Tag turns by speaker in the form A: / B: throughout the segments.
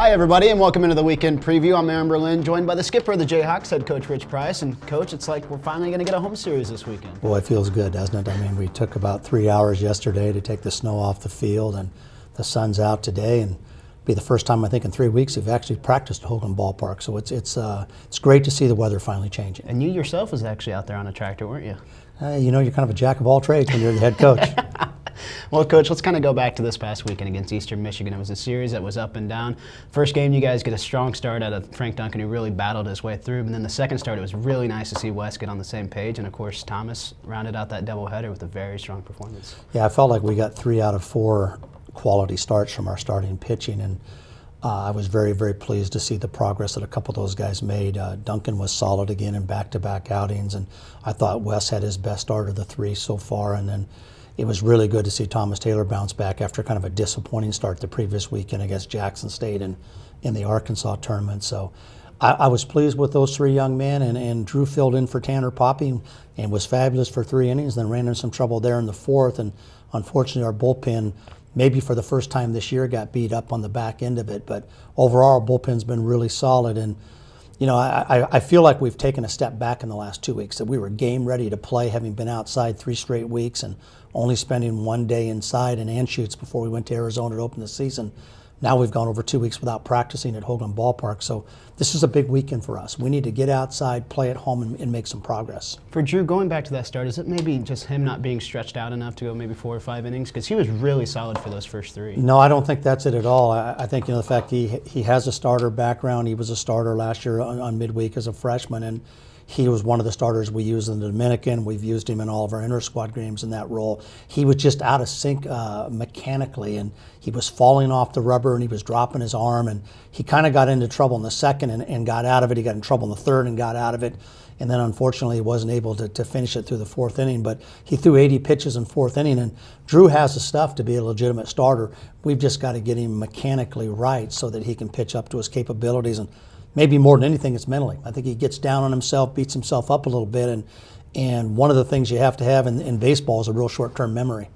A: Hi, everybody, and welcome into the weekend preview. I'm Aaron Berlin, joined by the skipper of the Jayhawks, head coach Ritch Price. And, Coach, it's like we're finally going to get a home series this weekend.
B: Boy, it feels good, doesn't it? I mean, we took about 3 hours yesterday to take the snow off the field, and the sun's out today, and be the first time I think in 3 weeks we've actually practiced at Hoglund Ballpark. So it's great to see the weather finally changing.
A: And you yourself was actually out there on a tractor, weren't you?
B: You know, you're kind of a jack of all trades when you're the head coach.
A: Well, Coach, let's kind of go back to this past weekend against Eastern Michigan. It was a series that was up and down. First game, you guys get a strong start out of Frank Duncan, who really battled his way through. And then the second start, it was really nice to see Wes get on the same page. And, of course, Thomas rounded out that doubleheader with a very strong performance.
B: Yeah, I felt like we got 3 out of 4 quality starts from our starting pitching. And I was very, very pleased to see the progress that a couple of those guys made. Duncan was solid again in back-to-back outings. And I thought Wes had his best start of the 3 so far. And then it was really good to see Thomas Taylor bounce back after kind of a disappointing start the previous weekend against Jackson State in the Arkansas tournament. So I was pleased with those 3 young men, and Drew filled in for Tanner Poppy and was fabulous for 3 innings, then ran into some trouble there in the 4th. And unfortunately, our bullpen, maybe for the first time this year, got beat up on the back end of it. But overall, our bullpen's been really solid. And you know, I feel like we've taken a step back in the last 2 weeks, that we were game ready to play, having been outside 3 straight weeks and only spending 1 day inside in Anschutz before we went to Arizona to open the season. Now we've gone over 2 weeks without practicing at Hoglund Ballpark. So this is a big weekend for us. We need to get outside, play at home, and make some progress.
A: For Drew, going back to that start, is it maybe just him not being stretched out enough to go maybe 4 or 5 innings? Because he was really solid for those first 3.
B: No, I don't think that's it at all. I think, you know, the fact he has a starter background. He was a starter last year on midweek as a freshman, and he was one of the starters we used in the Dominican. We've used him in all of our inter-squad games in that role. He was just out of sync mechanically, and he was falling off the rubber, and he was dropping his arm, and he kind of got into trouble in the 2nd and got out of it. He got in trouble in the 3rd and got out of it. And then unfortunately he wasn't able to finish it through the 4th inning, but he threw 80 pitches in 4th inning, and Drew has the stuff to be a legitimate starter. We've just got to get him mechanically right so that he can pitch up to his capabilities, and maybe more than anything, it's mentally. I think he gets down on himself, beats himself up a little bit, and one of the things you have to have in baseball is a real short-term memory.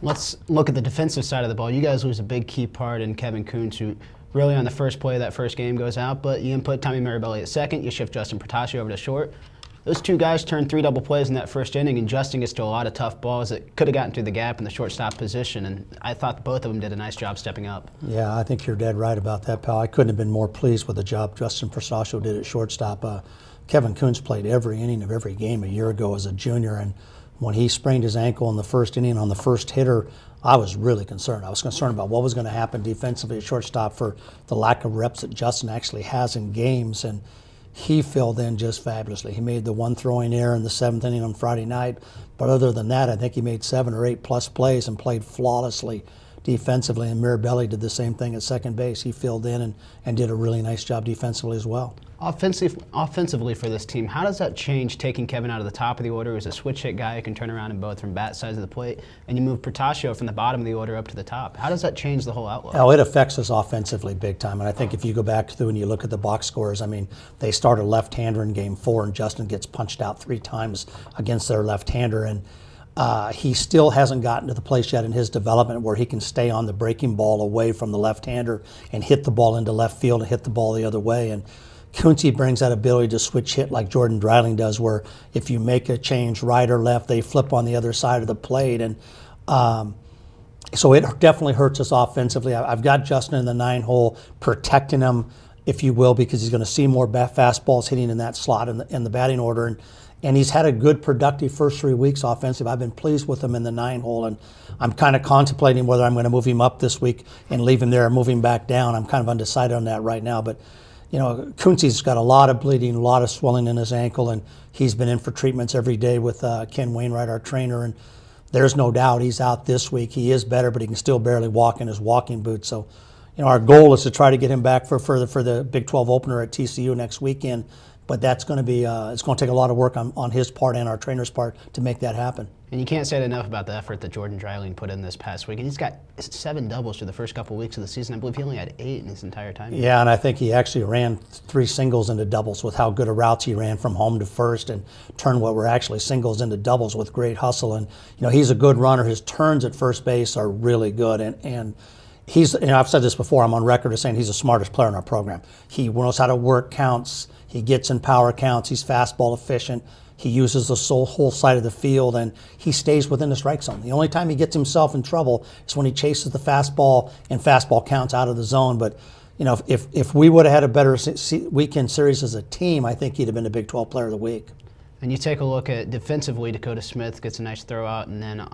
A: Let's look at the defensive side of the ball. You guys lose a big key part in Kevin Kuntz, who really on the first play of that first game goes out, but you input Tommy Marabelli at second, you shift Justin Protasio over to short. Those 2 guys turned 3 double plays in that first inning, and Justin gets to a lot of tough balls that could have gotten through the gap in the shortstop position, and I thought both of them did a nice job stepping up.
B: Yeah, I think you're dead right about that, pal. I couldn't have been more pleased with the job Justin Protasio did at shortstop. Kevin Kuntz played every inning of every game a year ago as a junior, and when he sprained his ankle in the first inning on the first hitter, I was really concerned. I was concerned about what was going to happen defensively at shortstop for the lack of reps that Justin actually has in games, and he filled in just fabulously. He made the 1 throwing error in the 7th inning on Friday night, but other than that, I think he made 7 or 8 plus plays and played flawlessly defensively, and Mirabelli did the same thing at second base. He filled in and did a really nice job defensively as well.
A: Offensively for this team, how does that change taking Kevin out of the top of the order as a switch hit guy who can turn around in both from bat sides of the plate, and you move Protasio from the bottom of the order up to the top? How does that change the whole outlook?
B: Oh, it affects us offensively big time, and I think if you go back through and you look at the box scores, I mean, they start a left-hander in game 4, and Justin gets punched out 3 times against their left-hander, and he still hasn't gotten to the place yet in his development where he can stay on the breaking ball away from the left-hander and hit the ball into left field and hit the ball the other way. And Kuntz brings that ability to switch hit like Jordan Dreiling does, where if you make a change right or left, they flip on the other side of the plate. And so it definitely hurts us offensively. I've got Justin in the 9-hole protecting him, if you will, because he's going to see more fastballs hitting in that slot in the batting order. And he's had a good, productive first 3 weeks offensive. I've been pleased with him in the 9-hole, and I'm kind of contemplating whether I'm going to move him up this week and leave him there or move him back down. I'm kind of undecided on that right now. But, you know, Kuntzy's got a lot of bleeding, a lot of swelling in his ankle, and he's been in for treatments every day with Ken Wainwright, our trainer, and there's no doubt he's out this week. He is better, but he can still barely walk in his walking boots. So, you know, our goal is to try to get him back for the Big 12 opener at TCU next weekend. But that's going to be it's going to take a lot of work on his part and our trainer's part to make that happen.
A: And you can't say it enough about the effort that Jordan Dreiling put in this past week. And he's got 7 doubles through the first couple of weeks of the season. I believe he only had 8 in his entire time.
B: Yeah, and I think he actually ran 3 singles into doubles with how good a routes he ran from home to first, and turned what were actually singles into doubles with great hustle. And you know, he's a good runner. His turns at first base are really good, and I've said this before, I'm on record as saying he's the smartest player in our program. He knows how to work counts, he gets in power counts, he's fastball efficient, he uses the whole side of the field, and he stays within the strike zone. The only time he gets himself in trouble is when he chases the fastball and fastball counts out of the zone. But if we would have had a better weekend series as a team, I think he'd have been the Big 12 Player of the Week.
A: And you take a look at defensively, Dakota Smith gets a nice throw out, and then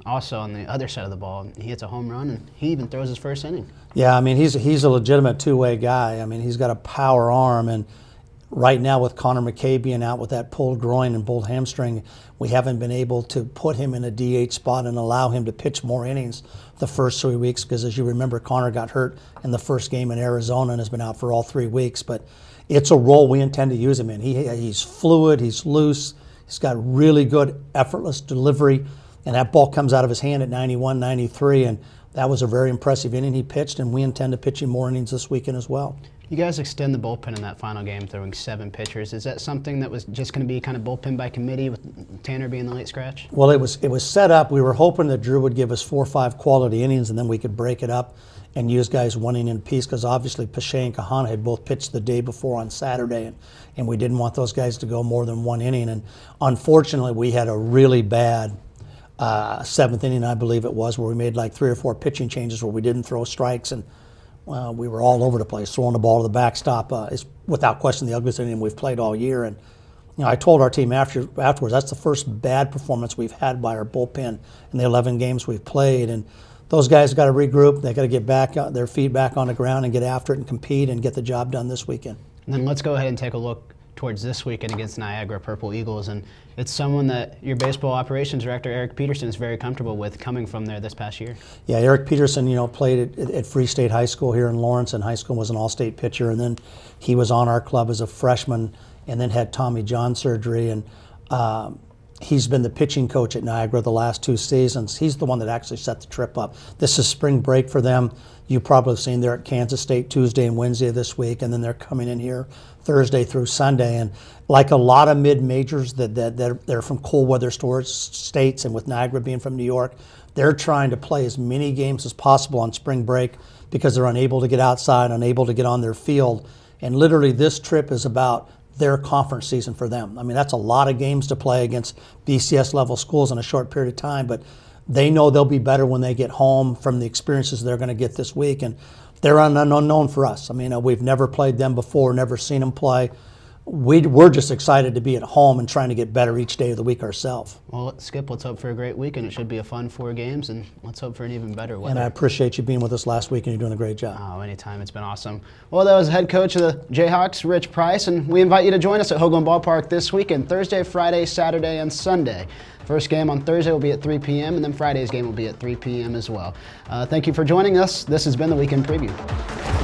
A: also on the other side of the ball, he hits a home run, and he even throws his first inning.
B: Yeah, I mean, he's a legitimate two-way guy. I mean, he's got a power arm, and right now with Connor McKay being out with that pulled groin and pulled hamstring, we haven't been able to put him in a DH spot and allow him to pitch more innings the first 3 weeks, because as you remember, Connor got hurt in the first game in Arizona and has been out for all 3 weeks. But it's a role we intend to use him in. He's fluid, he's loose, he's got really good effortless delivery, and that ball comes out of his hand at 91, 93, and that was a very impressive inning he pitched, and we intend to pitch him more innings this weekend as well.
A: You guys extend the bullpen in that final game, throwing 7 pitchers. Is that something that was just going to be kind of bullpen by committee with Tanner being the late scratch?
B: Well, it was set up. We were hoping that Drew would give us 4 or 5 quality innings, and then we could break it up and use guys 1 inning apiece, because obviously Pache and Kahana had both pitched the day before on Saturday, and we didn't want those guys to go more than 1 inning. And unfortunately, we had a really bad 7th inning, I believe it was, where we made like 3 or 4 pitching changes where we didn't throw strikes, and we were all over the place, throwing the ball to the backstop. It's without question the ugliest inning we've played all year. And I told our team afterwards, that's the first bad performance we've had by our bullpen in the 11 games we've played. And those guys got to regroup. They got to get back their feet back on the ground and get after it and compete and get the job done this weekend.
A: And then let's go ahead and take a look towards this weekend against Niagara Purple Eagles, and it's someone that your baseball operations director Eric Peterson is very comfortable with, coming from there this past year.
B: Yeah, Eric Peterson, played at Free State High School here in Lawrence, and high school was an all-state pitcher, and then he was on our club as a freshman, and then had Tommy John surgery, and he's been the pitching coach at Niagara the last 2 seasons. He's the one that actually set the trip up. This is spring break for them. You probably have seen they're at Kansas State Tuesday and Wednesday this week, and then they're coming in here Thursday through Sunday. And like a lot of mid-majors that they're from cold weather states, and with Niagara being from New York, they're trying to play as many games as possible on spring break because they're unable to get outside, unable to get on their field. And literally this trip is about their conference season for them. I mean, that's a lot of games to play against BCS level schools in a short period of time, but they know they'll be better when they get home from the experiences they're going to get this week. And they're an unknown for us. I mean, we've never played them before, never seen them play. We're just excited to be at home and trying to get better each day of the week ourselves.
A: Well, Skip, let's hope for a great weekend. It should be a fun 4 games, and let's hope for an even better weather.
B: And I appreciate you being with us last week, and you're doing a great job.
A: Oh, anytime. It's been awesome. Well, that was head coach of the Jayhawks, Ritch Price, and we invite you to join us at Hoglund Ballpark this weekend, Thursday, Friday, Saturday, and Sunday. First game on Thursday will be at 3 p.m., and then Friday's game will be at 3 p.m. as well. Thank you for joining us. This has been the Weekend Preview.